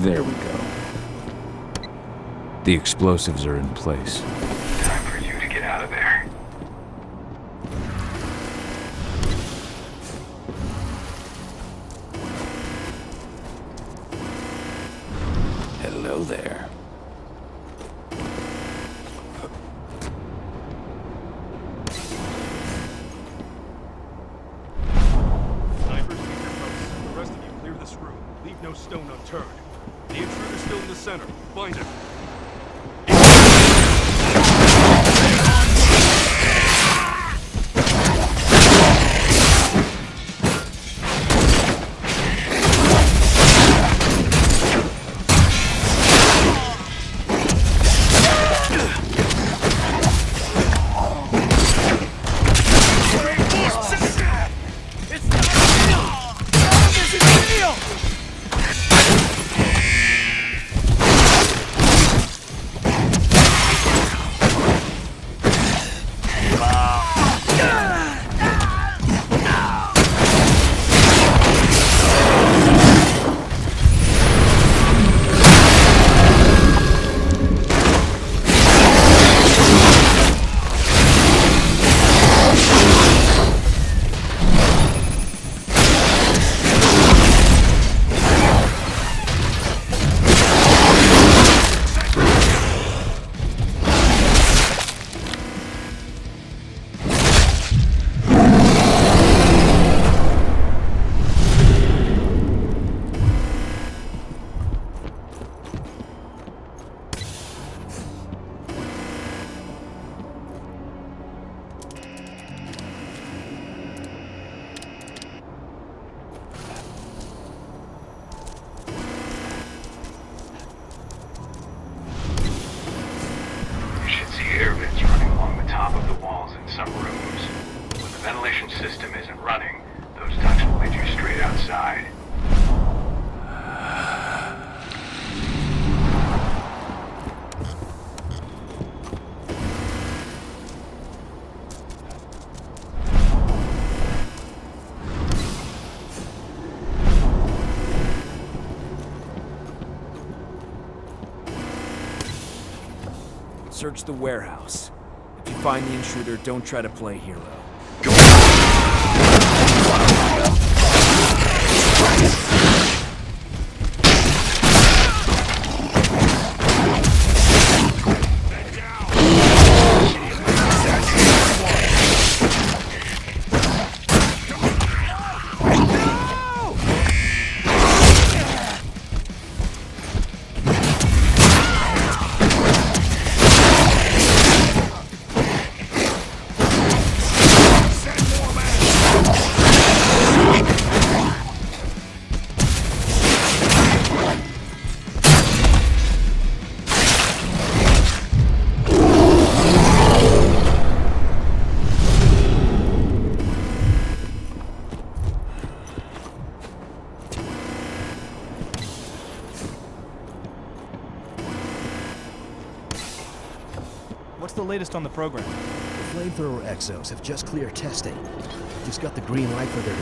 There we go. The explosives are in place. Time for you to get out of there. Hello there. Snipers, keep your posts. The rest of you clear this room. Leave no stone unturned. The intruder's still in the center. Find him. Search the warehouse. If you find the intruder, don't try to play hero. What's the latest on the program? The flamethrower exos have just cleared testing. Just got the green light for their...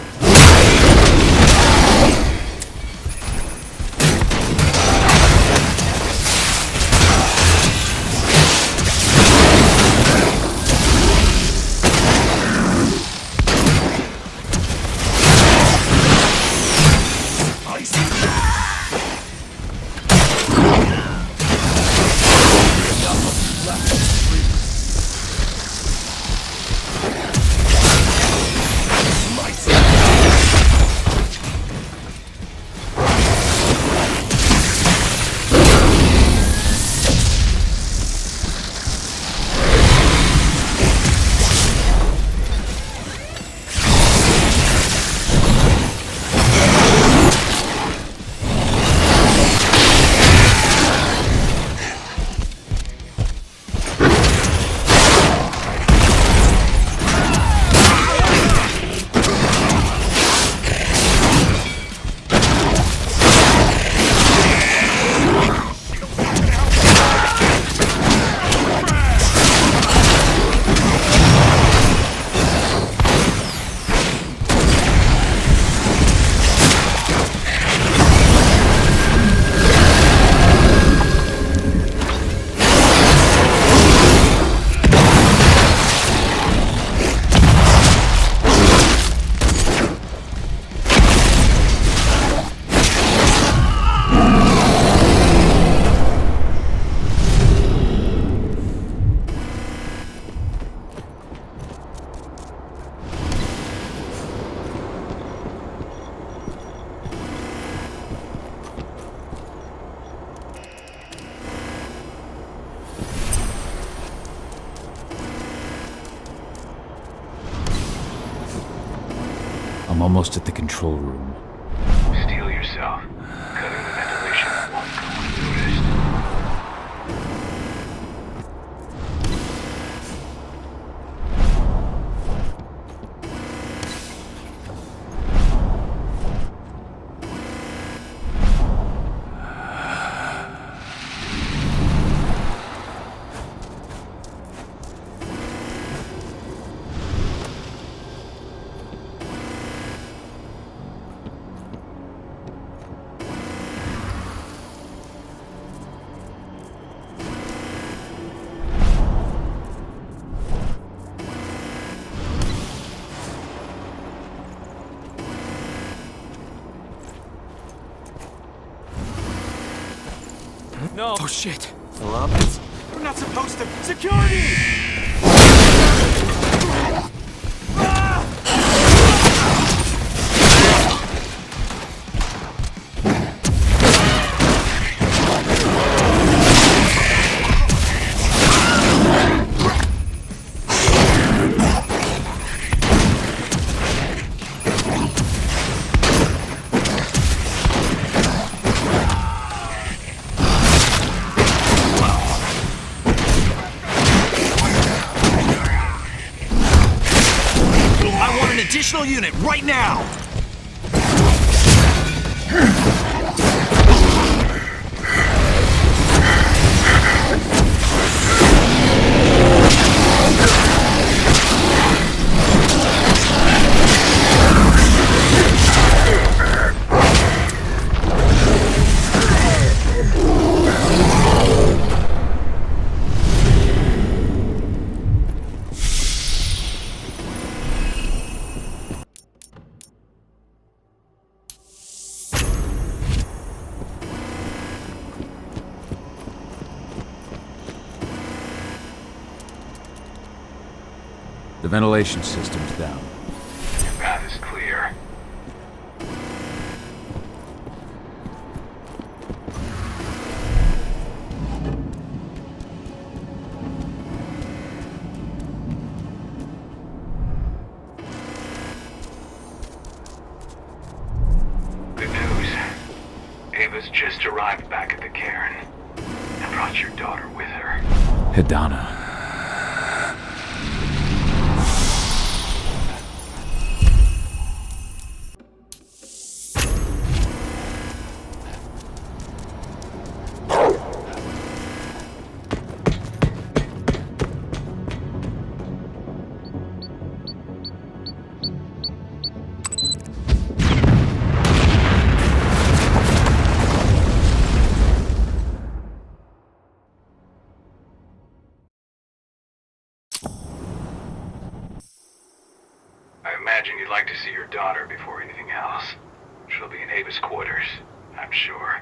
I'm almost at the control room. Steel yourself. Cutting the ventilation won't go unnoticed. No! Oh shit! Hello? We're not supposed to. Security! Additional unit right now! The ventilation system's down. Your path is clear. Good news. Ava's just arrived back at the cairn and brought your daughter with her. Hidana. I imagine you'd like to see your daughter before anything else. She'll be in Ava's quarters, I'm sure.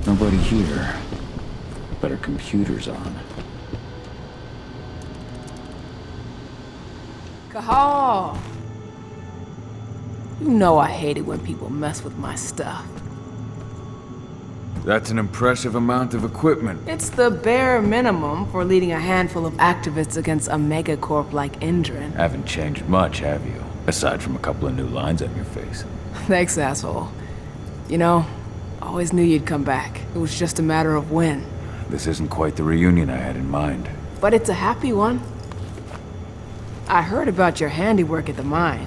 Nobody here. But her computer's on. Cahal! You know I hate it when people mess with my stuff. That's an impressive amount of equipment. It's the bare minimum for leading a handful of activists against a megacorp like Indran. Haven't changed much, have you? Aside from a couple of new lines on your face. Thanks, asshole. You know, always knew you'd come back. It was just a matter of when. This isn't quite the reunion I had in mind. But it's a happy one. I heard about your handiwork at the mine.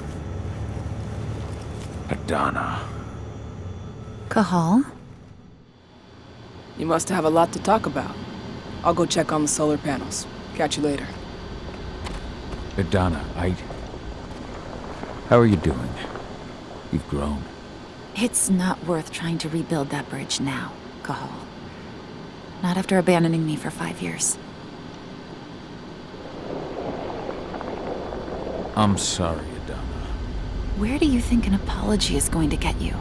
Adana. Cahal? You must have a lot to talk about. I'll go check on the solar panels. Catch you later. Adana, how are you doing? You've grown. It's not worth trying to rebuild that bridge now, Cahal. Not after abandoning me for 5 years. I'm sorry, Adana. Where do you think an apology is going to get you?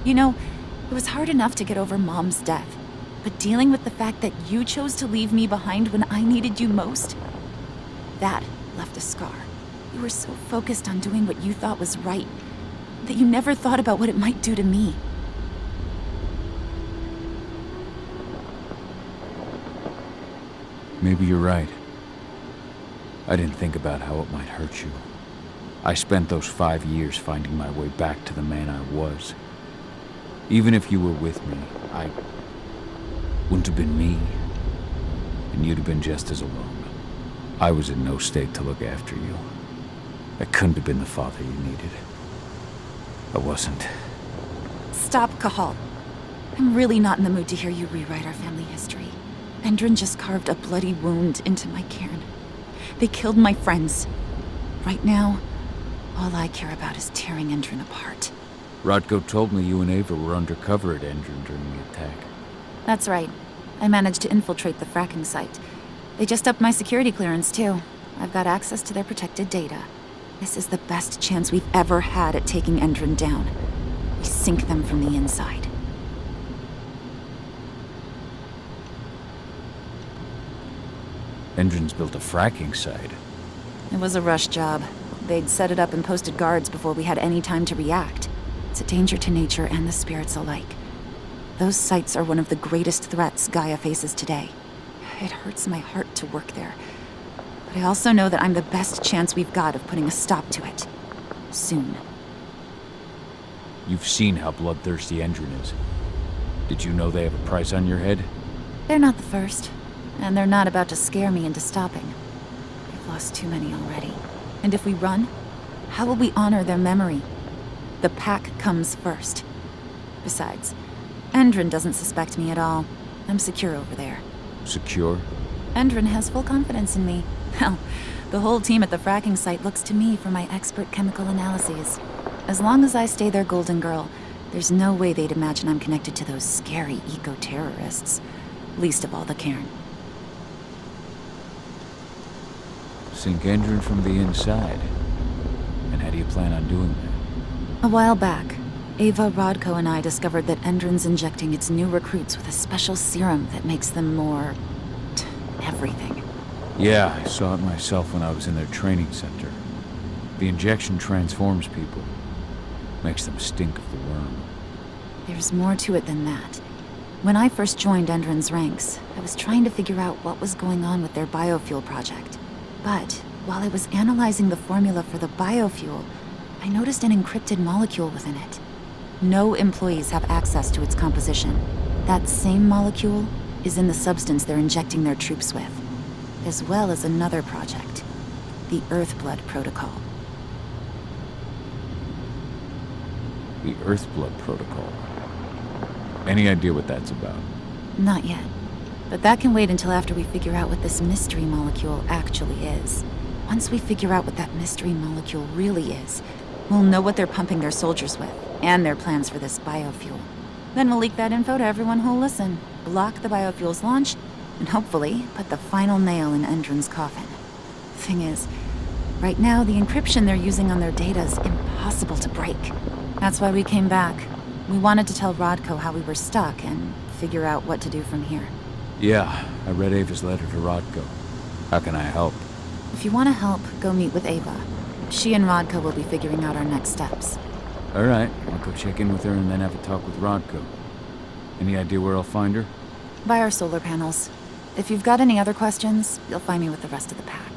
You know, it was hard enough to get over Mom's death, but dealing with the fact that you chose to leave me behind when I needed you most? That left a scar. You were so focused on doing what you thought was right, that you never thought about what it might do to me. Maybe you're right. I didn't think about how it might hurt you. I spent those 5 years finding my way back to the man I was. Even if you were with me, I wouldn't have been me. And you'd have been just as alone. I was in no state to look after you. I couldn't have been the father you needed. I wasn't. Stop, Cahal. I'm really not in the mood to hear you rewrite our family history. Endron just carved a bloody wound into my cairn. They killed my friends. Right now, all I care about is tearing Endron apart. Rodko told me you and Ava were undercover at Endron during the attack. That's right. I managed to infiltrate the fracking site. They just upped my security clearance, too. I've got access to their protected data. This is the best chance we've ever had at taking Endron down. We sink them from the inside. Endron's built a fracking site. It was a rush job. They'd set it up and posted guards before we had any time to react. It's a danger to nature and the spirits alike. Those sites are one of the greatest threats Gaia faces today. It hurts my heart to work there. But I also know that I'm the best chance we've got of putting a stop to it. Soon. You've seen how bloodthirsty Endron is. Did you know they have a price on your head? They're not the first. And they're not about to scare me into stopping. We've lost too many already. And if we run, how will we honor their memory? The pack comes first. Besides, Endron doesn't suspect me at all. I'm secure over there. Secure? Endron has full confidence in me. Hell, the whole team at the fracking site looks to me for my expert chemical analyses. As long as I stay their golden girl, there's no way they'd imagine I'm connected to those scary eco-terrorists. Least of all the cairn. Sink Endron from the inside. And how do you plan on doing that? A while back, Ava, Rodko, and I discovered that Endron's injecting its new recruits with a special serum that makes them more... everything. Yeah, I saw it myself when I was in their training center. The injection transforms people. Makes them stink of the worm. There's more to it than that. When I first joined Endron's ranks, I was trying to figure out what was going on with their biofuel project. But while I was analyzing the formula for the biofuel, I noticed an encrypted molecule within it. No employees have access to its composition. That same molecule is in the substance they're injecting their troops with, as well as another project, the Earthblood Protocol. The Earthblood Protocol. Any idea what that's about? Not yet. But that can wait until after we figure out what this mystery molecule actually is. Once we figure out what that mystery molecule really is, we'll know what they're pumping their soldiers with, and their plans for this biofuel. Then we'll leak that info to everyone who'll listen, block the biofuel's launch, and hopefully put the final nail in Endron's coffin. Thing is, right now the encryption they're using on their data is impossible to break. That's why we came back. We wanted to tell Rodko how we were stuck and figure out what to do from here. Yeah, I read Ava's letter to Rodko. How can I help? If you want to help, go meet with Ava. She and Rodko will be figuring out our next steps. Alright, I'll go check in with her and then have a talk with Rodko. Any idea where I'll find her? By our solar panels. If you've got any other questions, you'll find me with the rest of the pack.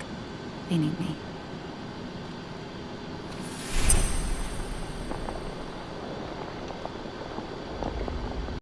They need me.